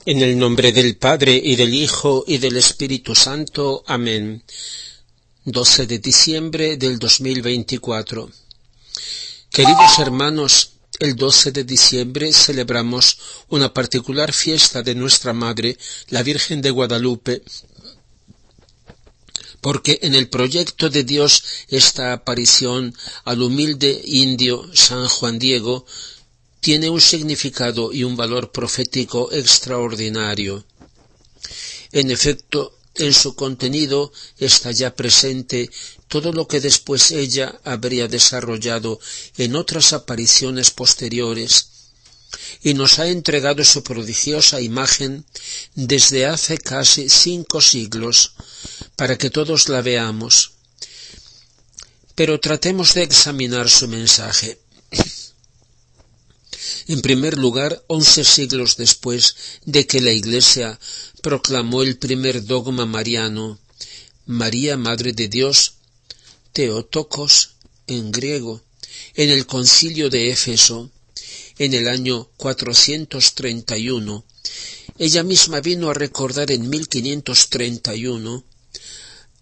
En el nombre del Padre, y del Hijo, y del Espíritu Santo. Amén. 12 de diciembre del 2024. Queridos hermanos, el 12 de diciembre celebramos una particular fiesta de nuestra Madre, la Virgen de Guadalupe, porque en el proyecto de Dios esta aparición al humilde indio San Juan Diego tiene un significado y un valor profético extraordinario. En efecto, en su contenido está ya presente todo lo que después ella habría desarrollado en otras apariciones posteriores, y nos ha entregado su prodigiosa imagen desde hace casi 5 siglos, para que todos la veamos. Pero tratemos de examinar su mensaje. En primer lugar, 11 siglos después de que la Iglesia proclamó el primer dogma mariano, María, Madre de Dios, Theotokos en griego, en el concilio de Éfeso, en el año 431, ella misma vino a recordar en 1531,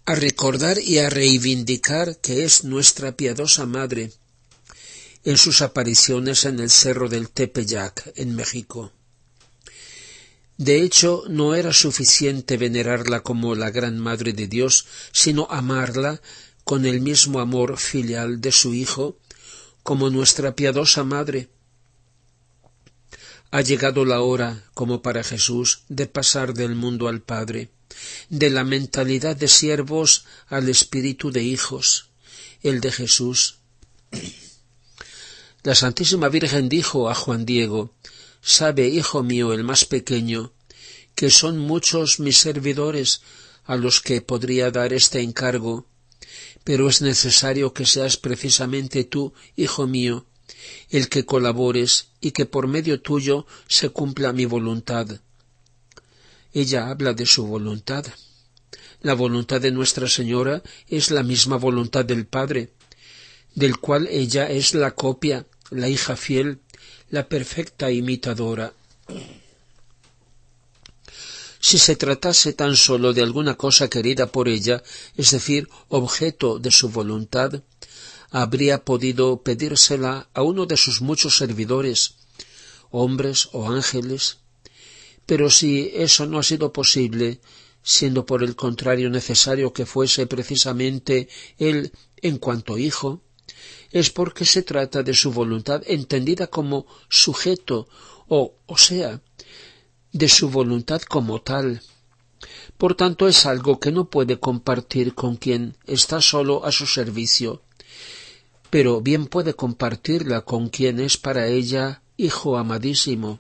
a recordar y a reivindicar que es nuestra piadosa Madre, en sus apariciones en el cerro del Tepeyac, en México. De hecho, no era suficiente venerarla como la gran Madre de Dios, sino amarla con el mismo amor filial de su Hijo, como nuestra piadosa Madre. Ha llegado la hora, como para Jesús, de pasar del mundo al Padre, de la mentalidad de siervos al espíritu de hijos, el de Jesús. La Santísima Virgen dijo a Juan Diego: «Sabe, hijo mío, el más pequeño, que son muchos mis servidores a los que podría dar este encargo, pero es necesario que seas precisamente tú, hijo mío, el que colabores y que por medio tuyo se cumpla mi voluntad». Ella habla de su voluntad. La voluntad de Nuestra Señora es la misma voluntad del Padre, del cual ella es la copia, la hija fiel, la perfecta imitadora. Si se tratase tan solo de alguna cosa querida por ella, es decir, objeto de su voluntad, habría podido pedírsela a uno de sus muchos servidores, hombres o ángeles. Pero si eso no ha sido posible, siendo por el contrario necesario que fuese precisamente él en cuanto hijo, es porque se trata de su voluntad entendida como sujeto, o sea, de su voluntad como tal. Por tanto, es algo que no puede compartir con quien está solo a su servicio, pero bien puede compartirla con quien es para ella hijo amadísimo.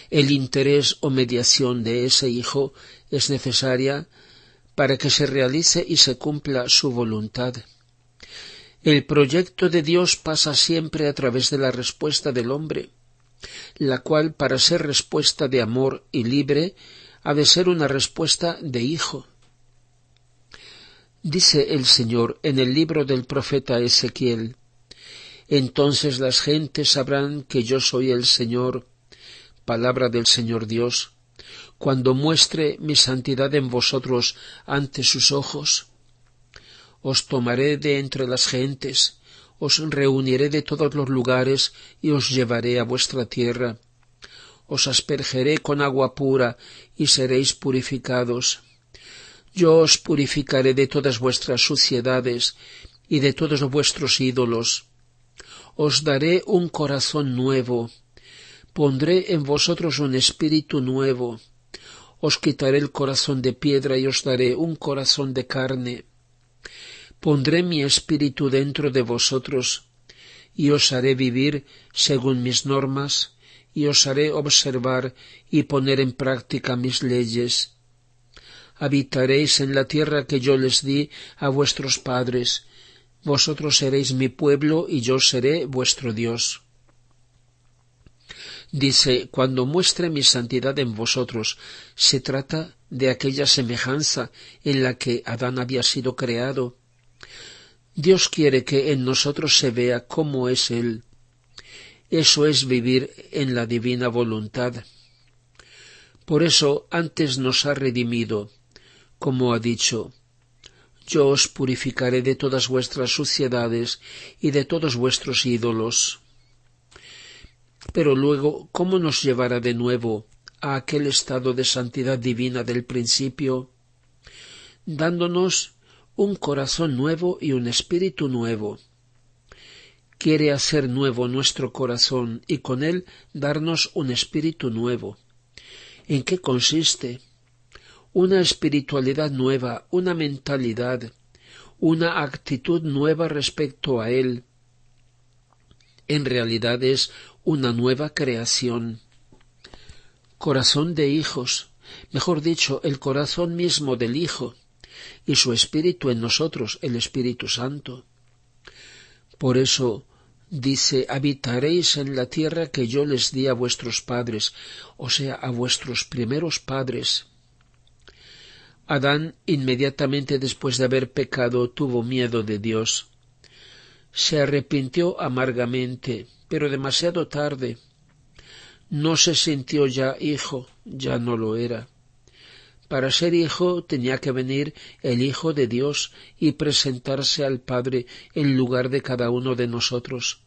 El interés o mediación de ese hijo es necesaria para que se realice y se cumpla su voluntad. El proyecto de Dios pasa siempre a través de la respuesta del hombre, la cual, para ser respuesta de amor y libre, ha de ser una respuesta de hijo. Dice el Señor en el libro del profeta Ezequiel: «Entonces las gentes sabrán que yo soy el Señor, palabra del Señor Dios, cuando muestre mi santidad en vosotros ante sus ojos. Os tomaré de entre las gentes, os reuniré de todos los lugares y os llevaré a vuestra tierra. Os aspergeré con agua pura y seréis purificados. Yo os purificaré de todas vuestras suciedades y de todos vuestros ídolos. Os daré un corazón nuevo. Pondré en vosotros un espíritu nuevo. Os quitaré el corazón de piedra y os daré un corazón de carne. Pondré mi espíritu dentro de vosotros, y os haré vivir según mis normas, y os haré observar y poner en práctica mis leyes. Habitaréis en la tierra que yo les di a vuestros padres. Vosotros seréis mi pueblo, y yo seré vuestro Dios». Dice: «Cuando muestre mi santidad en vosotros», se trata de aquella semejanza en la que Adán había sido creado. Dios quiere que en nosotros se vea cómo es Él. Eso es vivir en la divina voluntad. Por eso antes nos ha redimido, como ha dicho: yo os purificaré de todas vuestras suciedades y de todos vuestros ídolos. Pero luego, ¿cómo nos llevará de nuevo a aquel estado de santidad divina del principio? Dándonos un corazón nuevo y un espíritu nuevo. Quiere hacer nuevo nuestro corazón y con él darnos un espíritu nuevo. ¿En qué consiste? Una espiritualidad nueva, una mentalidad, una actitud nueva respecto a él. En realidad es una nueva creación. Corazón de hijos, mejor dicho, el corazón mismo del Hijo, y su Espíritu en nosotros, el Espíritu Santo. Por eso dice: habitaréis en la tierra que yo les di a vuestros padres, o sea, a vuestros primeros padres. Adán, inmediatamente después de haber pecado, tuvo miedo de Dios. Se arrepintió amargamente, pero demasiado tarde. No se sintió ya hijo, ya no lo era. Para ser hijo tenía que venir el Hijo de Dios y presentarse al Padre en lugar de cada uno de nosotros.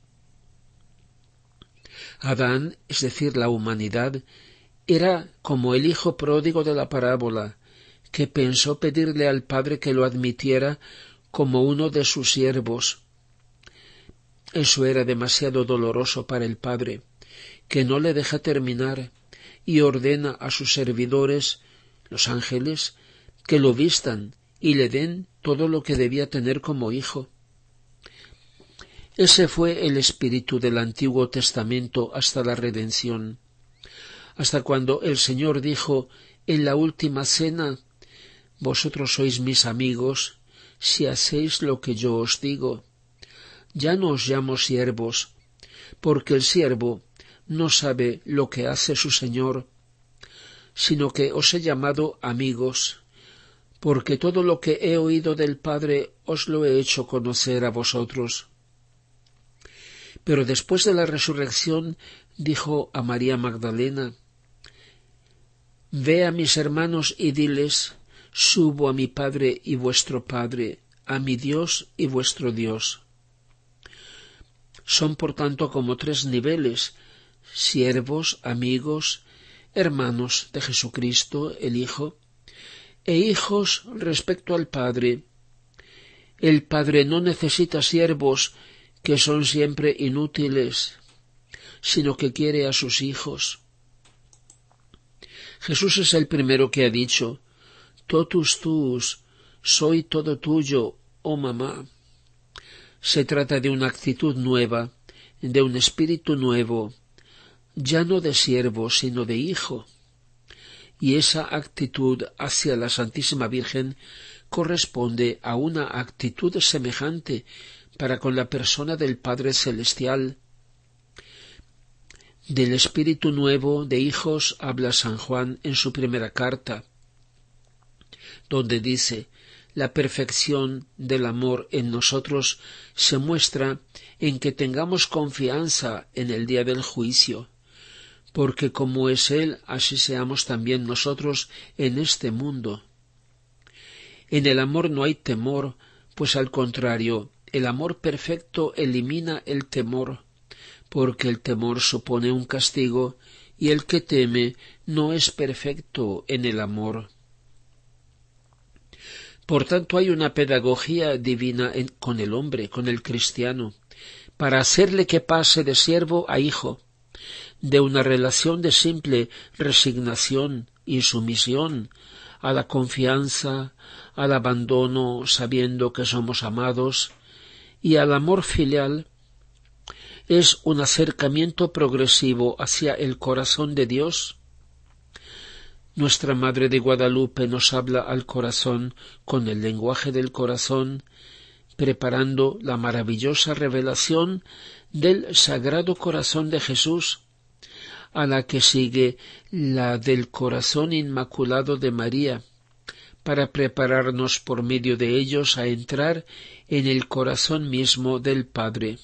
Adán, es decir, la humanidad, era como el hijo pródigo de la parábola, que pensó pedirle al Padre que lo admitiera como uno de sus siervos. Eso era demasiado doloroso para el Padre, que no le deja terminar y ordena a sus servidores, los ángeles, que lo vistan y le den todo lo que debía tener como hijo. Ese fue el espíritu del Antiguo Testamento hasta la redención, hasta cuando el Señor dijo en la última cena: vosotros sois mis amigos si hacéis lo que yo os digo. Ya no os llamo siervos, porque el siervo no sabe lo que hace su Señor, sino que os he llamado amigos, porque todo lo que he oído del Padre os lo he hecho conocer a vosotros. Pero después de la resurrección dijo a María Magdalena: ve a mis hermanos y diles: subo a mi Padre y vuestro Padre, a mi Dios y vuestro Dios. Son por tanto como tres niveles: siervos, amigos, hermanos de Jesucristo, el Hijo, e hijos respecto al Padre. El Padre no necesita siervos que son siempre inútiles, sino que quiere a sus hijos. Jesús es el primero que ha dicho: totus tuus, soy todo tuyo, oh mamá. Se trata de una actitud nueva, de un espíritu nuevo, ya no de siervo, sino de hijo. Y esa actitud hacia la Santísima Virgen corresponde a una actitud semejante para con la persona del Padre Celestial. Del espíritu nuevo de hijos habla San Juan en su primera carta, donde dice: la perfección del amor en nosotros se muestra en que tengamos confianza en el día del juicio, porque como es Él, así seamos también nosotros en este mundo. En el amor no hay temor, pues al contrario, el amor perfecto elimina el temor, porque el temor supone un castigo, y el que teme no es perfecto en el amor. Por tanto, hay una pedagogía divina con el hombre, con el cristiano, para hacerle que pase de siervo a hijo, de una relación de simple resignación y sumisión a la confianza, al abandono sabiendo que somos amados, y al amor filial. Es un acercamiento progresivo hacia el corazón de Dios. Nuestra Madre de Guadalupe nos habla al corazón con el lenguaje del corazón, preparando la maravillosa revelación del Sagrado Corazón de Jesús, a la que sigue la del Corazón Inmaculado de María, para prepararnos por medio de ellos a entrar en el corazón mismo del Padre.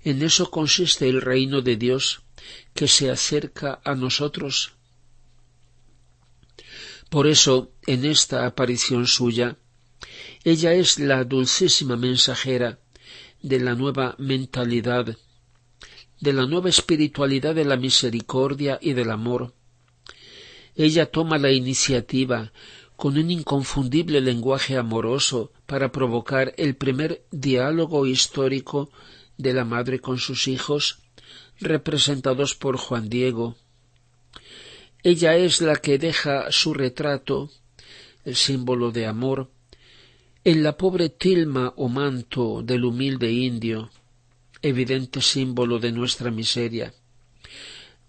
En eso consiste el reino de Dios, que se acerca a nosotros. Por eso, en esta aparición suya, ella es la dulcísima mensajera de la nueva mentalidad, de la nueva espiritualidad de la misericordia y del amor. Ella toma la iniciativa con un inconfundible lenguaje amoroso para provocar el primer diálogo histórico de la madre con sus hijos, representados por Juan Diego. Ella es la que deja su retrato, el símbolo de amor, en la pobre tilma o manto del humilde indio, evidente símbolo de nuestra miseria.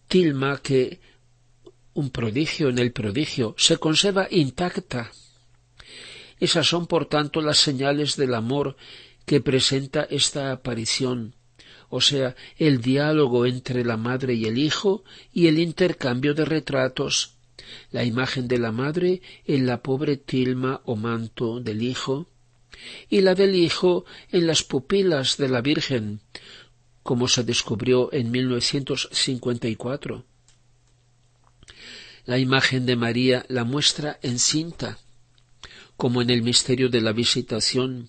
Tilma que, un prodigio en el prodigio, se conserva intacta. Esas son, por tanto, las señales del amor que presenta esta aparición, o sea, el diálogo entre la madre y el hijo y el intercambio de retratos, la imagen de la madre en la pobre tilma o manto del hijo, y la del hijo en las pupilas de la Virgen, como se descubrió en 1954. La imagen de María la muestra encinta, como en el misterio de la visitación,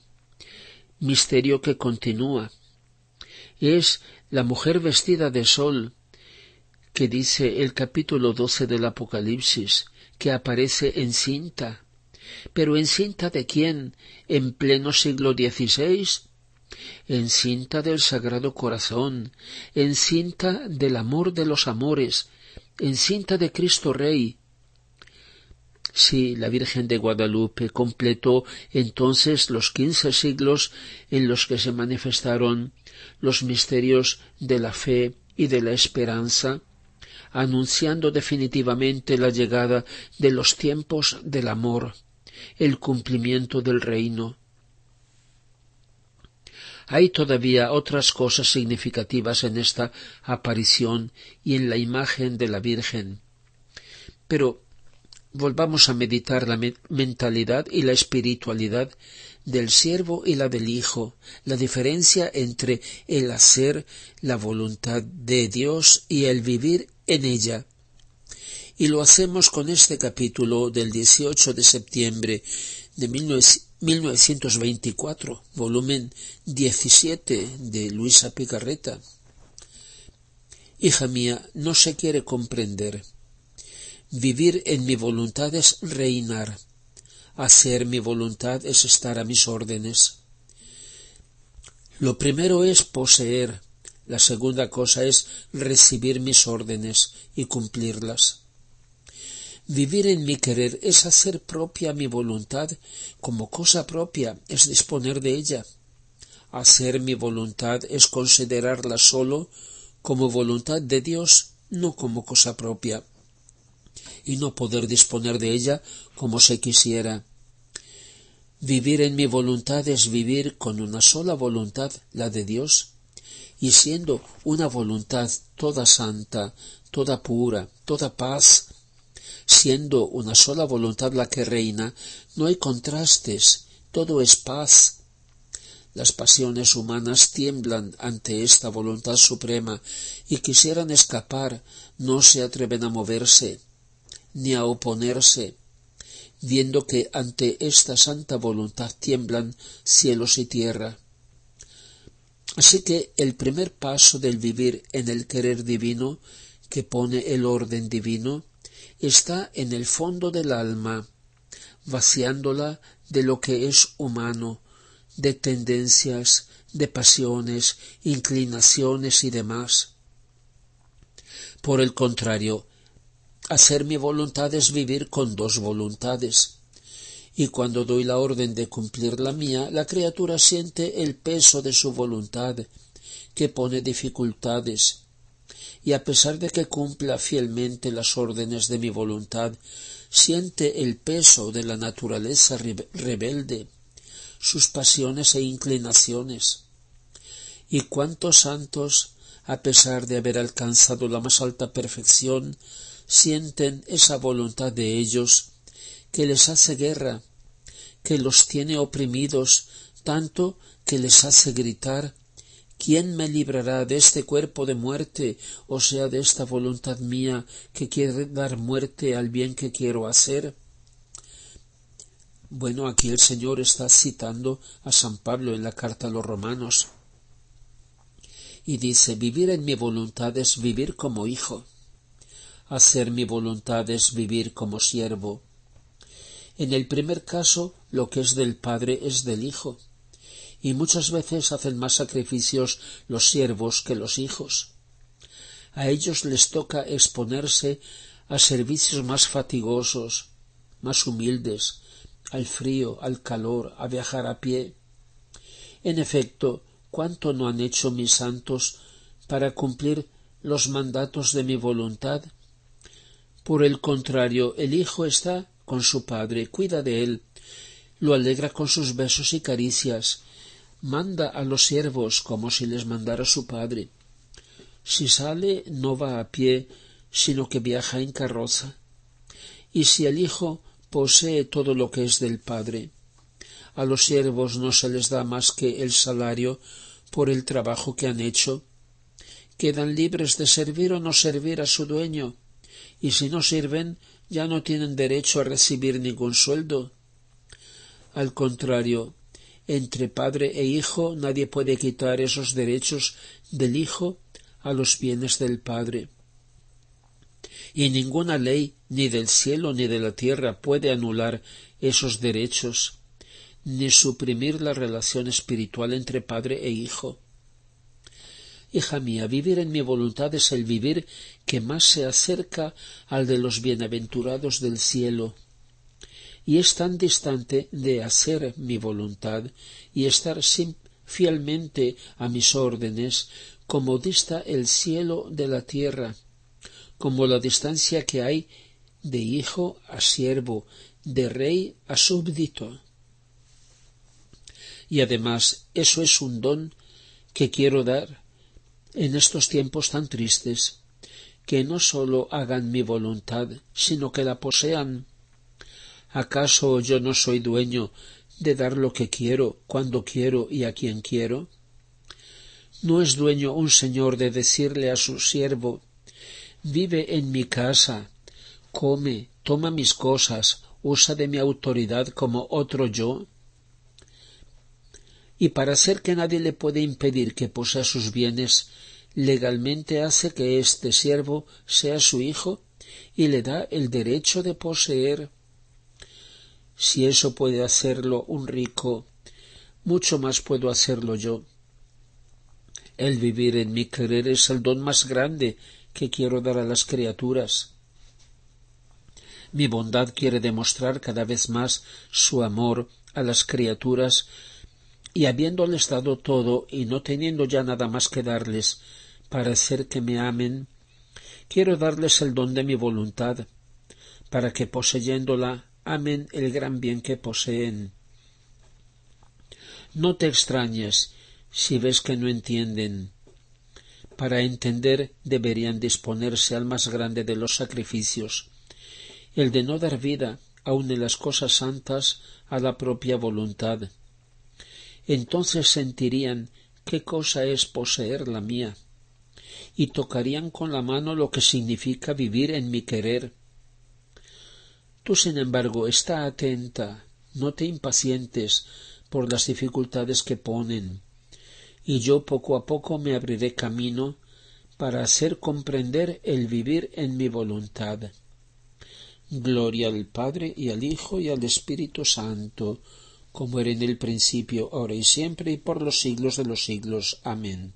misterio que continúa. Es la mujer vestida de sol, que dice el capítulo 12 del Apocalipsis, que aparece encinta. ¿Pero encinta de quién en pleno siglo XVI? Encinta del Sagrado Corazón, encinta del amor de los amores, encinta de Cristo Rey. Sí, la Virgen de Guadalupe completó entonces los 15 siglos en los que se manifestaron los misterios de la fe y de la esperanza, anunciando definitivamente la llegada de los tiempos del amor, el cumplimiento del reino. Hay todavía otras cosas significativas en esta aparición y en la imagen de la Virgen. Pero volvamos a meditar la mentalidad y la espiritualidad del siervo y la del hijo, la diferencia entre el hacer la voluntad de Dios y el vivir en ella. Y lo hacemos con este capítulo del 18 de septiembre de 1924, volumen 17 de Luisa Picarreta. Hija mía, no se quiere comprender. Vivir en mi voluntad es reinar. Hacer mi voluntad es estar a mis órdenes. Lo primero es poseer. La segunda cosa es recibir mis órdenes y cumplirlas. Vivir en mi querer es hacer propia mi voluntad como cosa propia, es disponer de ella. Hacer mi voluntad es considerarla solo como voluntad de Dios, no como cosa propia, y no poder disponer de ella como se quisiera. Vivir en mi voluntad es vivir con una sola voluntad, la de Dios, y siendo una voluntad toda santa, toda pura, toda paz, siendo una sola voluntad la que reina, no hay contrastes, todo es paz. Las pasiones humanas tiemblan ante esta voluntad suprema y quisieran escapar, no se atreven a moverse, ni a oponerse, viendo que ante esta santa voluntad tiemblan cielos y tierra. Así que el primer paso del vivir en el querer divino, que pone el orden divino, está en el fondo del alma, vaciándola de lo que es humano, de tendencias, de pasiones, inclinaciones y demás. Por el contrario, hacer mi voluntad es vivir con dos voluntades, y cuando doy la orden de cumplir la mía, la criatura siente el peso de su voluntad, que pone dificultades, y a pesar de que cumpla fielmente las órdenes de mi voluntad, siente el peso de la naturaleza rebelde, sus pasiones e inclinaciones. Y cuántos santos, a pesar de haber alcanzado la más alta perfección, sienten esa voluntad de ellos que les hace guerra, que los tiene oprimidos tanto que les hace gritar: ¿quién me librará de este cuerpo de muerte, o sea, de esta voluntad mía que quiere dar muerte al bien que quiero hacer? Bueno, aquí el Señor está citando a San Pablo en la carta a los Romanos y dice: vivir en mi voluntad es vivir como hijo, hacer mi voluntad es vivir como siervo. En el primer caso, lo que es del Padre es del Hijo, y muchas veces hacen más sacrificios los siervos que los hijos. A ellos les toca exponerse a servicios más fatigosos, más humildes, al frío, al calor, a viajar a pie. En efecto, ¿cuánto no han hecho mis santos para cumplir los mandatos de mi voluntad? Por el contrario, el Hijo está con su Padre, cuida de él, lo alegra con sus besos y caricias, manda a los siervos como si les mandara su Padre. Si sale, no va a pie, sino que viaja en carroza. Y si el Hijo posee todo lo que es del Padre, a los siervos no se les da más que el salario por el trabajo que han hecho. Quedan libres de servir o no servir a su dueño, y si no sirven, ya no tienen derecho a recibir ningún sueldo. Al contrario, entre padre e hijo nadie puede quitar esos derechos del hijo a los bienes del padre. Y ninguna ley, ni del cielo ni de la tierra, puede anular esos derechos, ni suprimir la relación espiritual entre padre e hijo. Hija mía, vivir en mi voluntad es el vivir que más se acerca al de los bienaventurados del cielo, y es tan distante de hacer mi voluntad y estar fielmente a mis órdenes como dista el cielo de la tierra, como la distancia que hay de hijo a siervo, de rey a súbdito. Y además eso es un don que quiero dar en estos tiempos tan tristes, que no sólo hagan mi voluntad, sino que la posean. ¿Acaso yo no soy dueño de dar lo que quiero, cuando quiero y a quien quiero? ¿No es dueño un señor de decirle a su siervo: vive en mi casa, come, toma mis cosas, usa de mi autoridad como otro yo? Y para hacer que nadie le puede impedir que posea sus bienes, legalmente hace que este siervo sea su hijo y le da el derecho de poseer. Si eso puede hacerlo un rico, mucho más puedo hacerlo yo. El vivir en mi querer es el don más grande que quiero dar a las criaturas. Mi bondad quiere demostrar cada vez más su amor a las criaturas, y habiéndoles dado todo y no teniendo ya nada más que darles para hacer que me amen, quiero darles el don de mi voluntad, para que poseyéndola amen el gran bien que poseen. No te extrañes si ves que no entienden. Para entender deberían disponerse al más grande de los sacrificios, el de no dar vida, aun en las cosas santas, a la propia voluntad. Entonces sentirían qué cosa es poseer la mía, y tocarían con la mano lo que significa vivir en mi querer. Tú, sin embargo, está atenta, no te impacientes por las dificultades que ponen, y yo poco a poco me abriré camino para hacer comprender el vivir en mi voluntad. Gloria al Padre, y al Hijo, y al Espíritu Santo, como era en el principio, ahora y siempre, y por los siglos de los siglos. Amén.